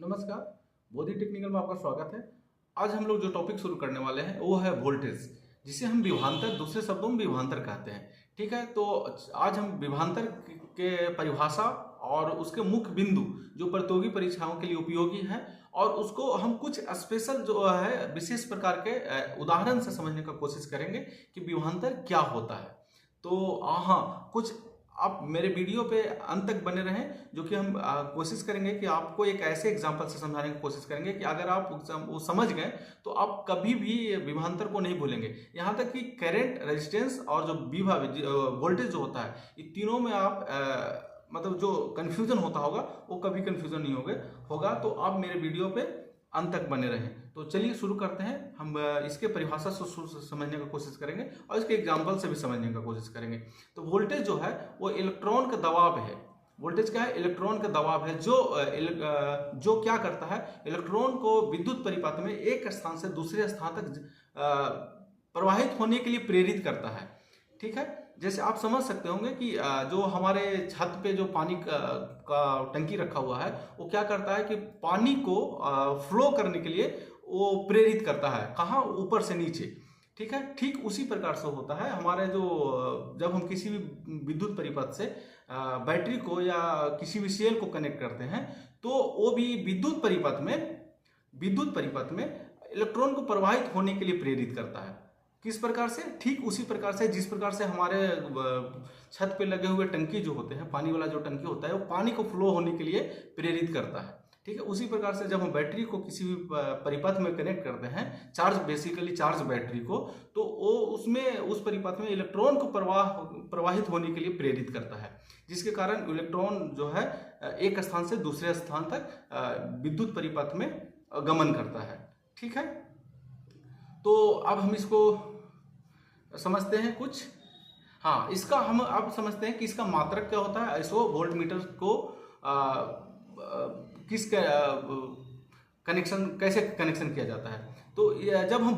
नमस्कार। बोधि टेक्निकल में आपका स्वागत है। आज हम लोग जो टॉपिक शुरू करने वाले हैं वो है वोल्टेज, जिसे हम विभवांतर, दूसरे शब्दों में विभवांतर कहते हैं। ठीक है, तो आज हम विभवांतर के परिभाषा और उसके मुख्य बिंदु जो प्रतियोगी परीक्षाओं के लिए उपयोगी है और उसको हम कुछ स्पेशल जो है विशेष प्रकार के उदाहरण से समझने का कोशिश करेंगे कि विभवांतर क्या होता है। तो हाँ, कुछ आप मेरे वीडियो पे अंत तक बने रहें, जो कि हम कोशिश करेंगे कि आपको एक ऐसे एग्जांपल से समझाने की कोशिश करेंगे कि अगर आप वो समझ गए तो आप कभी भी विभवांतर को नहीं भूलेंगे। यहाँ तक कि करंट, रेजिस्टेंस और जो विभव वोल्टेज जो होता है, ये तीनों में आप मतलब जो कन्फ्यूजन होता होगा वो कभी कन्फ्यूजन नहीं होगा। तो आप मेरे वीडियो पे अंत तक बने रहें। तो चलिए शुरू करते हैं। हम इसके परिभाषा से समझने का कोशिश करेंगे और इसके एग्जाम्पल से भी समझने का कोशिश करेंगे। तो वोल्टेज जो है वो इलेक्ट्रॉन का दबाव है। वोल्टेज क्या है? इलेक्ट्रॉन का दबाव है जो क्या करता है, इलेक्ट्रॉन को विद्युत परिपथ में एक स्थान से दूसरे स्थान तक प्रवाहित होने के लिए प्रेरित करता है। ठीक है, जैसे आप समझ सकते होंगे कि जो हमारे छत पे जो पानी का टंकी रखा हुआ है वो क्या करता है कि पानी को फ्लो करने के लिए वो प्रेरित करता है। कहाँ? ऊपर से नीचे। ठीक है, ठीक उसी प्रकार से होता है हमारे जब हम किसी भी विद्युत परिपथ से बैटरी को या किसी भी सेल को कनेक्ट करते हैं तो वो भी विद्युत परिपथ में इलेक्ट्रॉन को प्रवाहित होने के लिए प्रेरित करता है। किस प्रकार से? ठीक उसी प्रकार से जिस प्रकार से हमारे छत पे लगे हुए टंकी जो होते हैं, पानी वाला जो टंकी होता है, वो पानी को फ्लो होने के लिए प्रेरित करता है। ठीक है, उसी प्रकार से जब हम बैटरी को किसी भी परिपथ में कनेक्ट करते हैं, बेसिकली चार्ज बैटरी को, तो वो उसमें उस परिपथ में इलेक्ट्रॉन को प्रवाहित होने के लिए प्रेरित करता है, जिसके कारण इलेक्ट्रॉन जो है एक स्थान से दूसरे स्थान तक विद्युत परिपथ में गमन करता है। ठीक है, तो अब हम इसको समझते हैं कुछ। हाँ, इसका हम अब समझते हैं कि इसका मात्रक क्या होता है। इसको वोल्ट मीटर को कैसे कनेक्शन किया जाता है। तो जब हम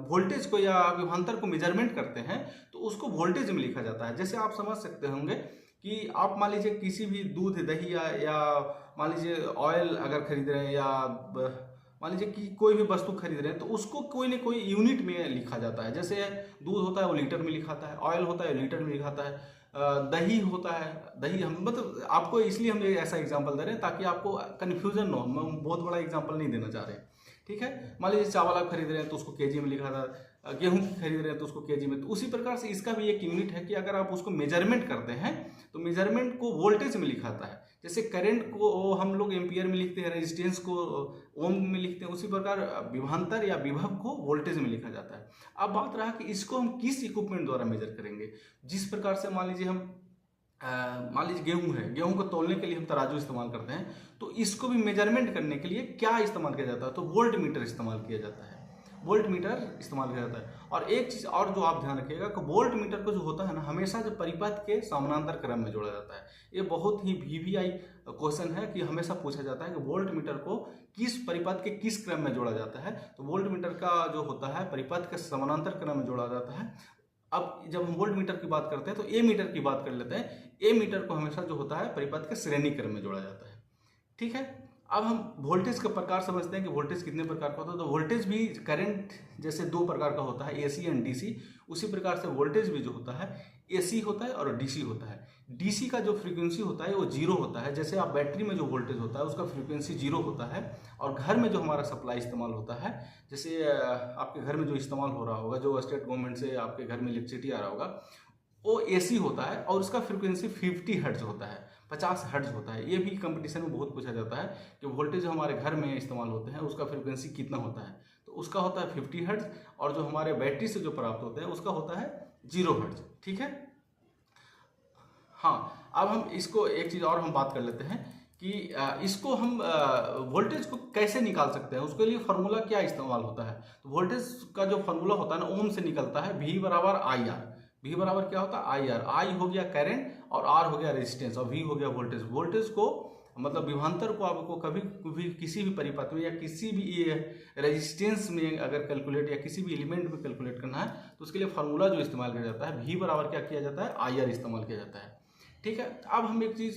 वोल्टेज को या विभवांतर को मेजरमेंट करते हैं तो उसको वोल्टेज में लिखा जाता है। जैसे आप समझ सकते होंगे कि आप मान लीजिए किसी भी दूध, दही या मान लीजिए ऑयल अगर खरीद रहे हैं या मान लीजिए कि कोई भी वस्तु खरीद रहे हैं तो उसको कोई ना कोई यूनिट में लिखा जाता है। जैसे दूध होता है वो लीटर में लिखाता है, ऑयल होता है लीटर में लिखाता है, दही होता है, दही हम मतलब आपको इसलिए हम ऐसा एग्जांपल दे रहे हैं ताकि आपको कन्फ्यूजन ना हो। हम बहुत बड़ा एग्जांपल नहीं देना चाह रहे हैं। ठीक है, मान लीजिए चावल आप खरीद रहे हैं तो उसको केजी में लिखा था, गेहूं खरीद रहे हैं तो उसको केजी में। तो उसी प्रकार से इसका भी एक यूनिट है कि अगर आप उसको मेजरमेंट करते हैं तो मेजरमेंट को वोल्टेज में लिखाता है। जैसे करंट को हम लोग एम्पियर में लिखते हैं, रेजिस्टेंस को ओम में लिखते हैं, उसी प्रकार विभवांतर या विभव को वोल्टेज में लिखा जाता है। अब बात रहा कि इसको हम किस इक्विपमेंट द्वारा मेजर करेंगे। जिस प्रकार से मान लीजिए गेहूं है, गेहूं को तौलने के लिए हम तराजू इस्तेमाल करते हैं, तो इसको भी मेजरमेंट करने के लिए क्या इस्तेमाल किया जाता है? तो वोल्ट मीटर इस्तेमाल किया जाता है। वोल्ट मीटर इस्तेमाल किया जाता है। और एक चीज और जो आप ध्यान रखिएगा कि वोल्ट मीटर को जो होता है ना, हमेशा जो परिपथ के समानांतर क्रम में जोड़ा जाता है। ये बहुत ही VVI क्वेश्चन है कि हमेशा पूछा जाता है कि वोल्ट मीटर को किस परिपथ के किस क्रम में जोड़ा जाता है। तो वोल्ट मीटर का जो होता है परिपथ के समानांतर क्रम में जोड़ा जाता है। अब जब हम वोल्ट मीटर की बात करते हैं तो ए मीटर की बात कर लेते हैं। ए मीटर को हमेशा जो होता है परिपथ के श्रेणी क्रम में जोड़ा जाता है। ठीक है, अब हम वोल्टेज का प्रकार समझते हैं कि वोल्टेज कितने प्रकार का होता है। तो वोल्टेज भी करंट जैसे दो प्रकार का होता है, AC एंड DC, उसी प्रकार से वोल्टेज भी जो होता है AC होता है और DC होता है। DC का जो फ्रीक्वेंसी होता है वो 0 होता है। जैसे आप बैटरी में जो वोल्टेज होता है उसका फ्रीक्वेंसी 0 होता है। और घर में जो हमारा सप्लाई इस्तेमाल होता है, जैसे आपके घर में जो इस्तेमाल हो रहा होगा, जो स्टेट गवर्नमेंट से आपके घर में इलेक्ट्रिसिटी आ रहा होगा, वो AC होता है और उसका फ्रीक्वेंसी 50 हर्ट्ज होता है, 50 हर्ट्ज होता है। ये भी कंपटीशन में बहुत पूछा जाता है कि वोल्टेज जो हमारे घर में इस्तेमाल होते हैं उसका फ्रीक्वेंसी कितना होता है। तो उसका होता है 50 हर्ट्ज और जो हमारे बैटरी से जो प्राप्त होते हैं उसका होता है 0 हर्ट्ज। ठीक है, हाँ, अब हम इसको एक चीज़ और हम बात कर लेते हैं कि इसको हम वोल्टेज को कैसे निकाल सकते हैं। उसके लिए फार्मूला क्या इस्तेमाल होता है। तो वोल्टेज का जो फार्मूला होता है ना, ओम से निकलता है। V बराबर IR। V बराबर क्या होता है? IR। I हो गया करंट और R हो गया रेजिस्टेंस और V हो गया वोल्टेज। वोल्टेज को मतलब विभवांतर को आपको कभी भी किसी भी परिपथ में या किसी भी रेजिस्टेंस में अगर कैलकुलेट या किसी भी एलिमेंट में कैलकुलेट करना है तो उसके लिए फार्मूला जो इस्तेमाल किया जाता है V बराबर क्या किया जाता है? IR इस्तेमाल किया जाता है। ठीक है। अब हम एक चीज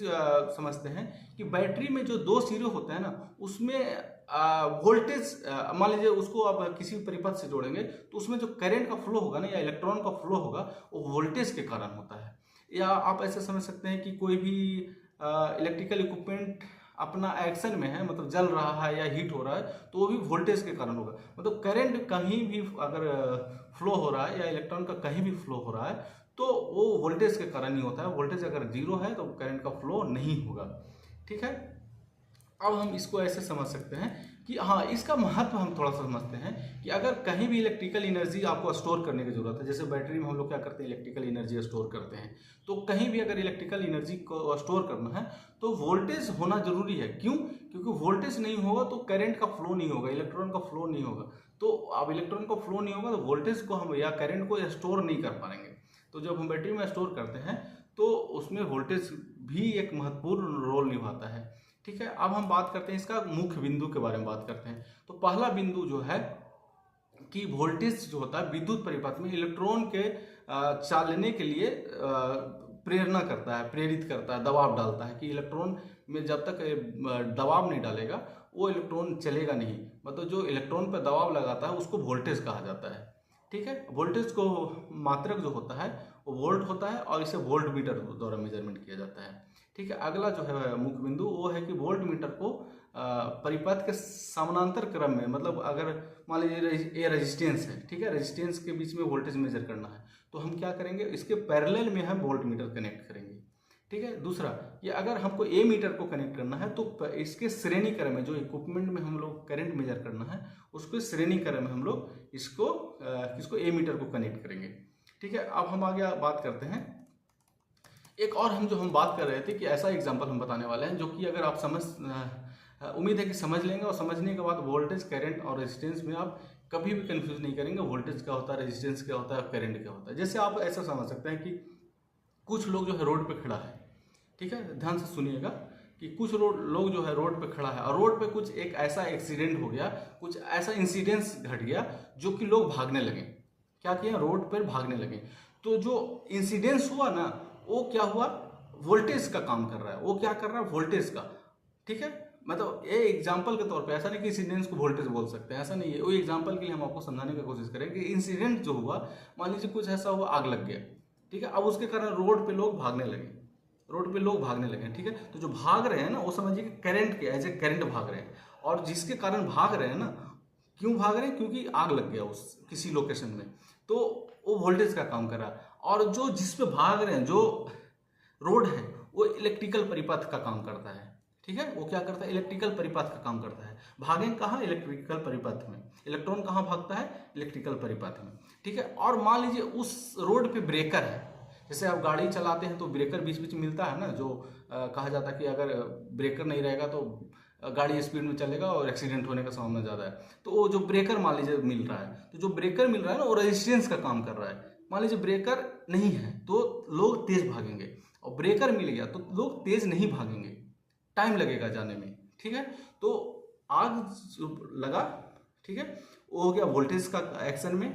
समझते हैं कि बैटरी में जो दो सिरे होते हैं ना, उसमें वोल्टेज मान लीजिए उसको आप किसी परिपथ से जोड़ेंगे तो उसमें जो करंट का फ्लो होगा ना, या इलेक्ट्रॉन का फ्लो होगा, वो वोल्टेज के कारण होता है। या आप ऐसे समझ सकते हैं कि कोई भी इलेक्ट्रिकल इक्विपमेंट अपना एक्शन में है, मतलब जल रहा है या हीट हो रहा है, तो वो भी वोल्टेज के कारण होगा। मतलब करंट कहीं भी अगर फ्लो हो रहा है या इलेक्ट्रॉन का कहीं भी फ्लो हो रहा है तो वो वोल्टेज के कारण ही होता है। वोल्टेज अगर जीरो है तो करंट का फ्लो नहीं होगा। ठीक है। अब हम इसको ऐसे समझ सकते हैं कि हाँ, इसका महत्व हम थोड़ा सा समझते हैं कि अगर कहीं भी इलेक्ट्रिकल एनर्जी आपको स्टोर करने की जरूरत है, जैसे बैटरी में हम लोग क्या करते हैं, इलेक्ट्रिकल एनर्जी स्टोर करते हैं, तो कहीं भी अगर इलेक्ट्रिकल एनर्जी को स्टोर करना है तो वोल्टेज होना जरूरी है। क्यों? क्योंकि वोल्टेज नहीं होगा तो करंट का फ्लो नहीं होगा, इलेक्ट्रॉन का फ्लो नहीं होगा। तो अब इलेक्ट्रॉन का फ्लो नहीं होगा तो वोल्टेज को हम या करंट को स्टोर नहीं कर पाएंगे। तो जब हम बैटरी में स्टोर करते हैं तो उसमें वोल्टेज भी एक महत्वपूर्ण रोल निभाता है। ठीक है। अब हम बात करते हैं इसका मुख्य बिंदु के बारे में बात करते हैं। तो पहला बिंदु जो है कि वोल्टेज जो होता है विद्युत परिपथ में इलेक्ट्रॉन के चालने के लिए प्रेरणा करता है, प्रेरित करता है, दबाव डालता है कि इलेक्ट्रॉन में जब तक दबाव नहीं डालेगा वो इलेक्ट्रॉन चलेगा नहीं। मतलब जो इलेक्ट्रॉन पर दबाव लगाता है उसको वोल्टेज कहा जाता है। ठीक है। वोल्टेज को मात्रक जो होता है वो वोल्ट होता है और इसे वोल्ट मीटर द्वारा मेजरमेंट किया जाता है। ठीक है। अगला जो है मुख्य बिंदु वो है कि वोल्ट मीटर को परिपथ के समानांतर क्रम में, मतलब अगर मान लीजिए ये रेजिस्टेंस है, ठीक है, रेजिस्टेंस के बीच में वोल्टेज मेजर करना है तो हम क्या करेंगे, इसके पैरेलल में हम वोल्ट मीटर कनेक्ट करेंगे। ठीक है। दूसरा, ये अगर हमको ए मीटर को कनेक्ट करना है तो इसके श्रेणी क्रम में जो इक्विपमेंट में हम लोग करंट मेजर करना है उसको श्रेणी क्रम में हम लोग इसको ए मीटर को कनेक्ट करेंगे। ठीक है। अब हम आगे बात करते हैं एक और, हम बात कर रहे थे कि ऐसा एग्जांपल हम बताने वाले हैं जो कि अगर आप उम्मीद है कि समझ लेंगे, और समझने के बाद वोल्टेज, करंट और रेजिस्टेंस में आप कभी भी कंफ्यूज नहीं करेंगे। वोल्टेज क्या होता है, रेजिस्टेंस क्या होता है, करंट क्या होता है। जैसे आप ऐसा समझ सकते हैं कि कुछ लोग जो है रोड पे खड़ा है, ठीक है, ध्यान से सुनिएगा कि कुछ लोग जो है रोड पे खड़ा है और रोड पे कुछ एक ऐसा एक्सीडेंट हो गया, कुछ ऐसा इंसिडेंस घट गया जो कि लोग भागने लगे। क्या किया, रोड पर भागने लगे। तो जो इंसिडेंस हुआ ना, वो क्या हुआ, वोल्टेज का काम कर रहा है। वो क्या कर रहा है, वोल्टेज का। ठीक है। मतलब ये एग्जांपल के तौर पे, ऐसा नहीं कि इंसिडेंस को वोल्टेज बोल सकते हैं, ऐसा नहीं है। वो एग्जांपल के लिए हम आपको समझाने की कोशिश करें कि इंसिडेंट जो हुआ, मान लीजिए कुछ ऐसा हुआ, आग लग गया, ठीक है, अब उसके कारण रोड पे लोग भागने लगे, रोड पे लोग भागने लगे। ठीक है। तो जो भाग रहे हैं ना, वो समझिए कि करंट के एज ए करंट भाग रहे हैं। और जिसके कारण भाग रहे हैं ना, क्यों भाग रहे हैं, क्योंकि आग लग गया उस किसी लोकेशन में, तो वो वोल्टेज का काम कर रहा है। और जो जिस पे भाग रहे हैं, जो रोड है, वो इलेक्ट्रिकल परिपथ का काम करता है। ठीक है। वो क्या करता है, इलेक्ट्रिकल परिपथ का काम करता है। भागें कहाँ, इलेक्ट्रिकल परिपथ में। इलेक्ट्रॉन कहाँ भागता है, इलेक्ट्रिकल परिपथ में। ठीक है। और मान लीजिए उस रोड पे ब्रेकर है, जैसे आप गाड़ी चलाते हैं तो ब्रेकर बीच बीच मिलता है ना, जो कहा जाता है कि अगर ब्रेकर नहीं रहेगा तो गाड़ी स्पीड में चलेगा और एक्सीडेंट होने का संभावना ज़्यादा है। तो वो जो ब्रेकर मान लीजिए मिल रहा है, तो जो ब्रेकर मिल रहा है ना, वो रेजिस्टेंस का काम कर रहा है। मान लीजिए ब्रेकर नहीं है तो लोग तेज भागेंगे, और ब्रेकर मिल गया तो लोग तेज नहीं भागेंगे, टाइम लगेगा जाने में। ठीक है। तो आग लगा, ठीक है, वो हो गया वोल्टेज का एक्शन में।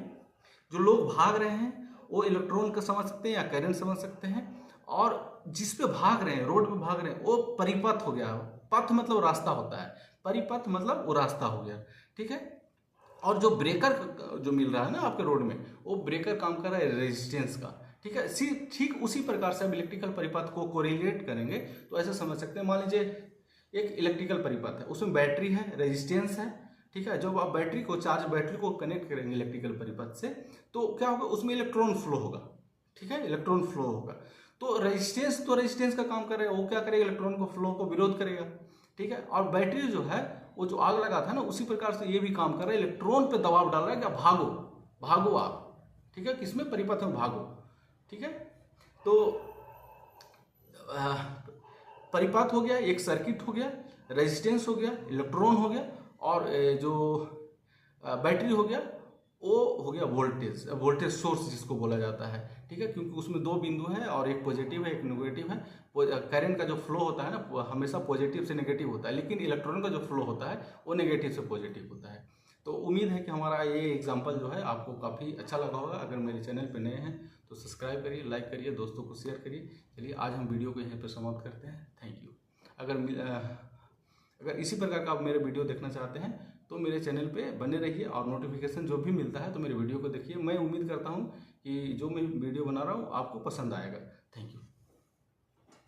जो लोग भाग रहे हैं वो इलेक्ट्रॉन का समझ सकते हैं या करंट समझ सकते हैं। और जिस पे भाग रहे हैं, रोड पे भाग रहे हैं, वो परिपथ हो गया। पथ मतलब रास्ता होता है, परिपथ मतलब वो रास्ता हो गया। ठीक है। और जो ब्रेकर जो मिल रहा है ना आपके रोड में, वो ब्रेकर काम कर रहा है रेजिस्टेंस का। ठीक है। ठीक उसी प्रकार से हम इलेक्ट्रिकल परिपथ को कोरिलेट करेंगे तो ऐसे समझ सकते हैं। मान लीजिए एक इलेक्ट्रिकल परिपथ है, उसमें बैटरी है, रेजिस्टेंस है। ठीक है। जब आप बैटरी को कनेक्ट करेंगे इलेक्ट्रिकल परिपथ से, तो क्या होगा, उसमें इलेक्ट्रॉन फ्लो होगा। ठीक है। इलेक्ट्रॉन फ्लो होगा। तो रेजिस्टेंस का काम कर रहा है, वो क्या करेगा, इलेक्ट्रॉन को फ्लो को विरोध करेगा। ठीक है। और बैटरी जो है, वो जो आग लगा था ना, उसी प्रकार से ये भी काम कर रहा है, इलेक्ट्रॉन पे दबाव डाल रहा है कि आप भागो आप। ठीक है। किसमें, परिपथ में भागो। ठीक है। तो परिपथ हो गया, एक सर्किट हो गया, रेजिस्टेंस हो गया, इलेक्ट्रॉन हो गया, और जो बैटरी हो गया, वो हो गया वोल्टेज सोर्स जिसको बोला जाता है। ठीक है। क्योंकि उसमें दो बिंदु हैं और एक पॉजिटिव है, एक नेगेटिव है। करंट का जो फ्लो होता है ना, हमेशा पॉजिटिव से नेगेटिव होता है, लेकिन इलेक्ट्रॉन का जो फ्लो होता है वो नेगेटिव से पॉजिटिव होता है। तो उम्मीद है कि हमारा ये एग्जाम्पल जो है आपको काफ़ी अच्छा लगा होगा। अगर मेरे चैनल पे नए हैं तो सब्सक्राइब करिए, लाइक करिए, दोस्तों को शेयर करिए। चलिए आज हम वीडियो को यहीं पर समाप्त करते हैं। Thank you. अगर इसी प्रकार का आप मेरे वीडियो देखना चाहते हैं तो मेरे चैनल पे बने रहिए और नोटिफिकेशन जो भी मिलता है तो मेरे वीडियो को देखिए। मैं उम्मीद करता हूँ कि जो मैं वीडियो बना रहा हूँ आपको पसंद आएगा। Thank you.